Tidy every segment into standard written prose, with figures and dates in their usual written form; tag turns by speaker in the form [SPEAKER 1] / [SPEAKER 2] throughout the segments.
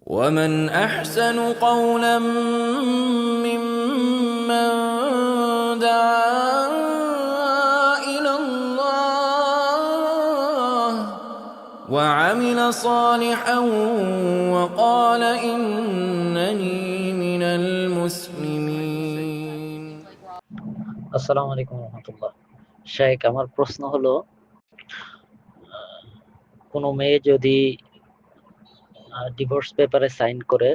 [SPEAKER 1] ومن أحسن قولا ممن دعا إلى الله وعمل صالحا وقال إنني من المسلمين.
[SPEAKER 2] আসসালামু আলাইকুম রহমতুল্লাহ। শেখ, আমার প্রশ্ন হলো, কোনো মেয়ে যদি ডিভোর্স পেপারে সাইন করে,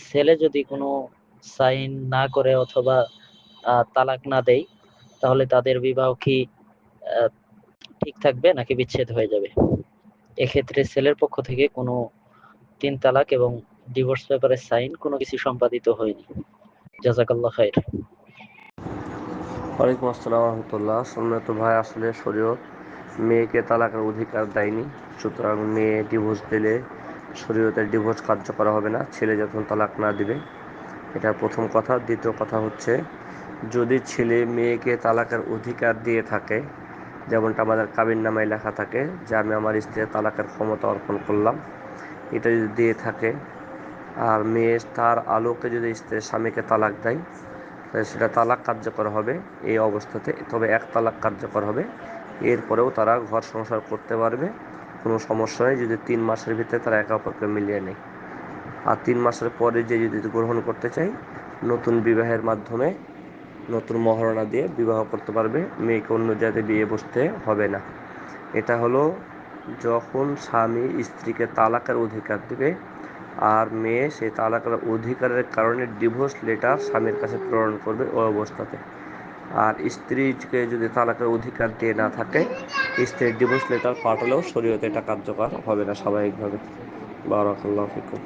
[SPEAKER 2] ছেলে যদি কোনো সাইন না করে অথবা তালাক না দেয়, তাহলে তাদের বিবাহ কি আহ, ঠিক থাকবে নাকি বিচ্ছেদ হয়ে যাবে? এক্ষেত্রে ছেলের পক্ষ থেকে কোনো 3 তালাক এবং ডিভোর্স পেপারে সাইন কোনো কিছু সম্পাদিত হয়নি। জাযাকাল্লাহ খাইর।
[SPEAKER 3] ওয়ালাইকুম আসসালাম রহমতুল্লাহ। সম্মানিত ভাই, আসলে শরীয়ত মেয়েকে তালাকের অধিকার দেয়নি, সুতরাং মেয়ে ডিভোর্স দিলে শরীয়তের ডিভোর্স কার্যকর হবে না, ছেলে যখন তালাক না দিবে। এটা প্রথম কথা। দ্বিতীয় কথা হচ্ছে, যদি ছেলে মেয়েকে তালাকের অধিকার দিয়ে থাকে, যেমনটা আমাদের কাবিননামায় লেখা থাকে যে আমি আমার স্ত্রীর তালাকের ক্ষমতা অর্পণ করলাম, এটা যদি দিয়ে থাকে আর মেয়ে তার আলোকে যদি স্ত্রীর স্বামীকে তালাক দেয়, সেটা তালাক কার্যকর হবে এই অবস্থাতে। তবে 1 তালাক কার্যকর হবে, এরপরেও তারা ঘর সংসার করতে পারবে, কোনো সমস্যা নেই, যদি 3 মাসের ভিতরে তারা একে অপরকে মিলিয়ে নেয়। আর 3 মাসের পরে যে যদি গ্রহণ করতে চাই, নতুন বিবাহের মাধ্যমে নতুন মহারণা দিয়ে বিবাহ করতে পারবে, মেয়েকে অন্য জায়গায় বিয়ে বসতে হবে না। এটা হলো যখন স্বামী স্ত্রীকে তালাকের অধিকার দেবে আর মেয়ে সেই তালাকের অধিকারের কারণে ডিভোর্স লেটার স্বামীর কাছে প্রেরণ করবে ওই অবস্থাতে। আর স্ত্রীকে যদি তালাকের অধিকার দিয়ে না থাকে, স্ত্রীর ডিভোর্স লেটার পাঠালেও শরীয়তে এটা কার্যকর হবে না স্বাভাবিকভাবে। বারাকাল্লাহু ফিকুম।